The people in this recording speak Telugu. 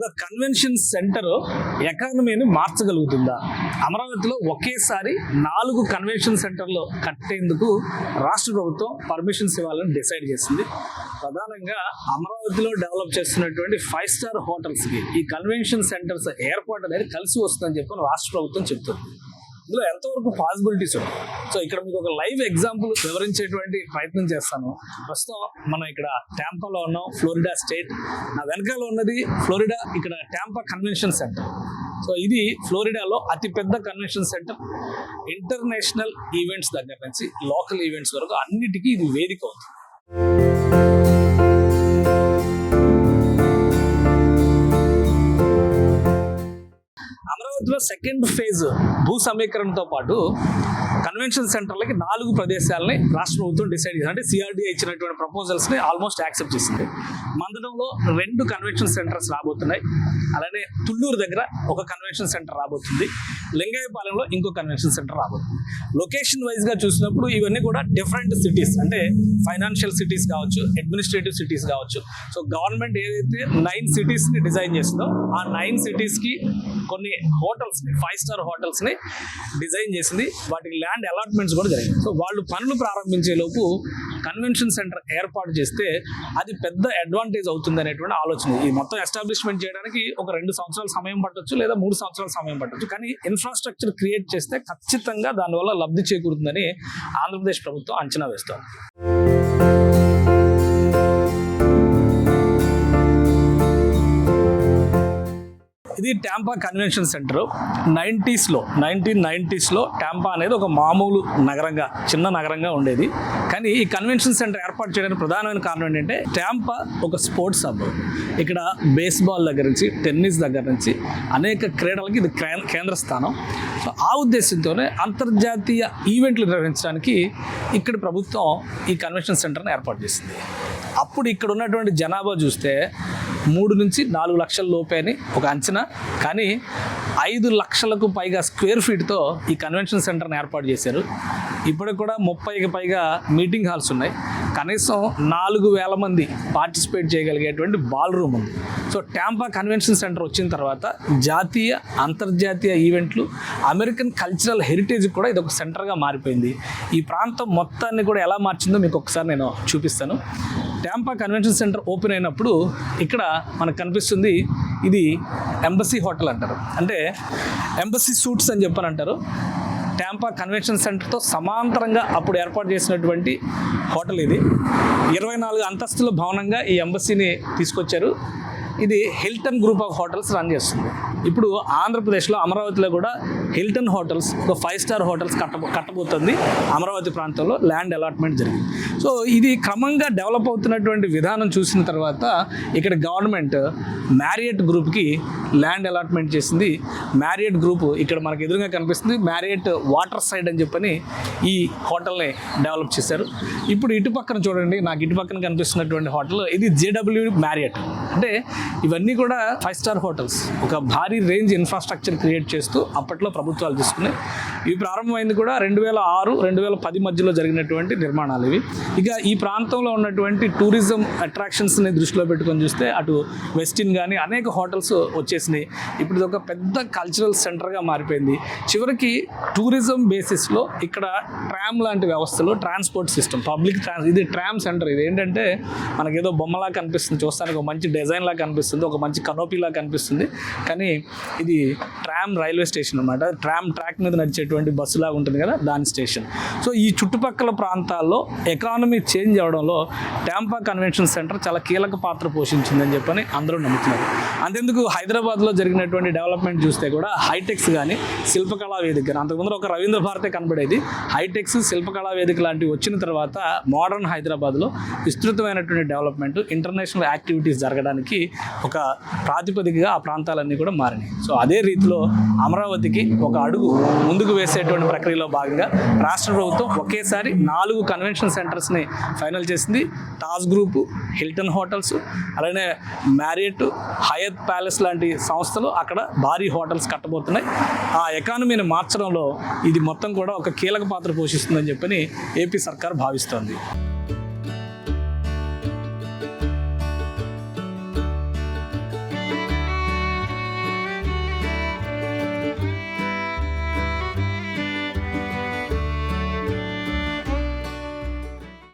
ఒక కన్వెన్షన్ సెంటర్ ఎకానమీని మార్చగలుగుతుందా? అమరావతిలో ఒకేసారి 4 కన్వెన్షన్ సెంటర్లు కట్టేందుకు రాష్ట్ర ప్రభుత్వం పర్మిషన్స్ ఇవ్వాలని డిసైడ్ చేసింది. ప్రధానంగా అమరావతిలో డెవలప్ చేస్తున్నటువంటి 5 స్టార్ హోటల్స్కి ఈ కన్వెన్షన్ సెంటర్స్ ఏర్పాటు అనేది కలిసి వస్తుందని చెప్పి రాష్ట్ర ప్రభుత్వం చెప్తుంది. ఇందులో ఎంతవరకు పాసిబిలిటీస్ ఉన్నాయి? సో ఇక్కడ మీకు ఒక లైవ్ ఎగ్జాంపుల్ వివరించేటువంటి ప్రయత్నం చేస్తాను. ప్రస్తుతం మనం ఇక్కడ టాంపాలో ఉన్నాం, ఫ్లోరిడా స్టేట్. నా వెనకాల ఉన్నది ఫ్లోరిడా, ఇక్కడ టాంపా కన్వెన్షన్ సెంటర్. సో ఇది ఫ్లోరిడాలో అతిపెద్ద కన్వెన్షన్ సెంటర్. ఇంటర్నేషనల్ ఈవెంట్స్ దగ్గర నుంచి లోకల్ ఈవెంట్స్ వరకు అన్నిటికీ ఇది వేదిక అవుతుంది. అమరావతిలో సెకండ్ ఫేజ్ భూ సమీకరణతో పాటు కన్వెన్షన్ సెంటర్లకి 4 ప్రదేశాలని రాష్ట్ర ప్రభుత్వం డిసైడ్ చేసింది. అంటే సిఆర్డీఏ ఇచ్చినటువంటి ప్రపోజల్స్ని ఆల్మోస్ట్ యాక్సెప్ట్ చేసింది. మందడంలో 2 కన్వెన్షన్ సెంటర్స్ రాబోతున్నాయి. అలానే తుళ్ళూరు దగ్గర ఒక కన్వెన్షన్ సెంటర్ రాబోతుంది. లింగయ్యపాలెంలో ఇంకో కన్వెన్షన్ సెంటర్ రాబోతుంది. లొకేషన్ వైజ్గా చూసినప్పుడు ఇవన్నీ కూడా డిఫరెంట్ సిటీస్, అంటే ఫైనాన్షియల్ సిటీస్ కావచ్చు, అడ్మినిస్ట్రేటివ్ సిటీస్ కావచ్చు. సో గవర్నమెంట్ ఏదైతే 9 సిటీస్ని డిజైన్ చేసిందో ఆ 9 సిటీస్కి కొన్ని హోటల్స్ని, 5 స్టార్ హోటల్స్ని డిజైన్ చేసింది. వాటికి ల్యాండ్ అలాట్మెంట్స్ కూడా జరిగింది. సో వాళ్ళు పనులు ప్రారంభించే లోపు కన్వెన్షన్ సెంటర్ ఏర్పాటు చేస్తే అది పెద్ద అడ్వాంటేజ్ అవుతుంది అనేటువంటి ఆలోచన. ఈ మొత్తం ఎస్టాబ్లిష్మెంట్ చేయడానికి ఒక 2 సంవత్సరాల సమయం పట్టొచ్చు, లేదా 3 సంవత్సరాల సమయం పట్టొచ్చు. కానీ ఇన్ఫ్రాస్ట్రక్చర్ క్రియేట్ చేస్తే ఖచ్చితంగా దానివల్ల లబ్ధి చేకూరుతుందని ఆంధ్రప్రదేశ్ ప్రభుత్వం అంచనా వేస్తోంది. ఇది టాంపా కన్వెన్షన్ సెంటర్. 1990స్లో టాంపా అనేది ఒక మామూలు నగరంగా, చిన్న నగరంగా ఉండేది. కానీ ఈ కన్వెన్షన్ సెంటర్ ఏర్పాటు చేయడానికి ప్రధానమైన కారణం ఏంటంటే టాంపా ఒక స్పోర్ట్స్ హబ్. ఇక్కడ బేస్బాల్ దగ్గర నుంచి, టెన్నిస్ దగ్గర నుంచి అనేక క్రీడలకి ఇది కేంద్ర స్థానం. సో ఆ ఉద్దేశంతోనే అంతర్జాతీయ ఈవెంట్లు నిర్వహించడానికి ఇక్కడ ప్రభుత్వం ఈ కన్వెన్షన్ సెంటర్ని ఏర్పాటు చేసింది. అప్పుడు ఇక్కడ ఉన్నటువంటి జనాభా చూస్తే 3 నుంచి 4 లక్షల లోపే అని ఒక అంచనా. కానీ 5 లక్షలకు పైగా స్క్వేర్ ఫీట్తో ఈ కన్వెన్షన్ సెంటర్ని ఏర్పాటు చేశారు. ఇప్పటికి కూడా 30కి పైగా మీటింగ్ హాల్స్ ఉన్నాయి. కనీసం 4,000 మంది పార్టిసిపేట్ చేయగలిగేటువంటి బాల్ రూమ్ ఉంది. సో టాంపా కన్వెన్షన్ సెంటర్ వచ్చిన తర్వాత జాతీయ, అంతర్జాతీయ ఈవెంట్లు, అమెరికన్ కల్చరల్ హెరిటేజ్ కూడా ఇది ఒక సెంటర్గా మారిపోయింది. ఈ ప్రాంతం మొత్తాన్ని కూడా ఎలా మార్చిందో మీకు ఒకసారి నేను చూపిస్తాను. టాంపా కన్వెన్షన్ సెంటర్ ఓపెన్ అయినప్పుడు ఇక్కడ మనకు కనిపిస్తుంది, ఇది ఎంబసీ హోటల్ అంటారు. అంటే ఎంబసీ సూట్స్ అని చెప్పని అంటారు. టాంపా కన్వెన్షన్ సెంటర్తో సమాంతరంగా అప్పుడు ఏర్పాటు చేసినటువంటి హోటల్ ఇది. 24 అంతస్తుల భవనంగా ఈ ఎంబసీని తీసుకొచ్చారు. ఇది Hilton group of hotels run చేస్తుంది. ఇప్పుడు ఆంధ్రప్రదేశ్లో అమరావతిలో కూడా హిల్టన్ హోటల్స్, ఒక 5 స్టార్ హోటల్స్ కట్టబోతుంది. అమరావతి ప్రాంతంలో ల్యాండ్ అలాట్మెంట్ జరిగింది. సో ఇది క్రమంగా డెవలప్ అవుతున్నటువంటి విధానం చూసిన తర్వాత ఇక్కడ గవర్నమెంట్ మ్యారియట్ గ్రూప్కి ల్యాండ్ అలాట్మెంట్ చేసింది. మ్యారియట్ గ్రూప్ ఇక్కడ మనకు ఎదురుగా కనిపిస్తుంది. మ్యారియట్ వాటర్ సైడ్ అని చెప్పని ఈ హోటల్ని డెవలప్ చేశారు. ఇప్పుడు ఇటు పక్కన చూడండి, నాకు ఇటు పక్కన కనిపిస్తున్నటువంటి హోటల్ ఇది JW మ్యారియట్. అంటే ఇవన్నీ కూడా 5 స్టార్ హోటల్స్. ఒక భారీ రేంజ్ ఇన్ఫ్రాస్ట్రక్చర్ క్రియేట్ చేస్తూ అప్పట్లో ప్రభుత్వాలు తీసుకున్నాయి. ఇవి ప్రారంభమైంది కూడా 2006, 2010 మధ్యలో జరిగినటువంటి నిర్మాణాలు ఇవి. ఇక ఈ ప్రాంతంలో ఉన్నటువంటి టూరిజం అట్రాక్షన్స్ని దృష్టిలో పెట్టుకొని చూస్తే అటు వెస్టిన్ కానీ అనేక హోటల్స్ వచ్చేసినాయి. ఇప్పుడు ఇది ఒక పెద్ద కల్చరల్ సెంటర్గా మారిపోయింది. చివరికి టూరిజం బేసిస్లో ఇక్కడ ట్రామ్ లాంటి వ్యవస్థలు, ట్రాన్స్పోర్ట్ సిస్టమ్, ఇది ట్రామ్ సెంటర్. ఇది ఏంటంటే మనకేదో బొమ్మలా కనిపిస్తుంది, చూస్తానికి ఒక మంచి డిజైన్ లాగా కనిపిస్తుంది, ఒక మంచి కనోపీలా కనిపిస్తుంది. కానీ ఇది ట్రామ్ రైల్వే స్టేషన్ అన్నమాట. ట్రామ్ ట్రాక్ మీద నడిచేటువంటి బస్సులా ఉంటుంది కదా, దాని స్టేషన్. సో ఈ చుట్టుపక్కల ప్రాంతాల్లో ఎకానమీ చేంజ్ అవ్వడంలో టాంపా కన్వెన్షన్ సెంటర్ చాలా కీలక పాత్ర పోషించిందని చెప్పని అందరూ నమ్ముతున్నారు. అంతెందుకు హైదరాబాద్లో జరిగినటువంటి డెవలప్మెంట్ చూస్తే కూడా హైటెక్స్ కానీ, శిల్పకళా వేదిక కానీ, అంతకుముందు ఒక రవీంద్ర భారతే కనబడేది. హైటెక్స్, శిల్పకళా వేదిక లాంటివి వచ్చిన తర్వాత మోడర్న్ హైదరాబాద్లో విస్తృతమైనటువంటి డెవలప్మెంట్, ఇంటర్నేషనల్ యాక్టివిటీస్ జరగడానికి ఒక ప్రాతిపదికగా ఆ ప్రాంతాలన్నీ కూడా మారినాయి. సో అదే రీతిలో అమరావతికి ఒక అడుగు ముందుకు వేసేటువంటి ప్రక్రియలో భాగంగా రాష్ట్ర ప్రభుత్వం ఒకేసారి 4 కన్వెన్షన్ సెంటర్స్ని ఫైనల్ చేసింది. తాజ్ గ్రూప్, హిల్టన్ హోటల్స్, అలానే మ్యారియట్, హయత్ ప్యాలెస్ లాంటి సంస్థలు అక్కడ భారీ హోటల్స్ కట్టబోతున్నాయి. ఆ ఎకానమీని మార్చడంలో ఇది మొత్తం కూడా ఒక కీలక పాత్ర పోషిస్తుందని చెప్పని ఏపీ సర్కార్ భావిస్తోంది.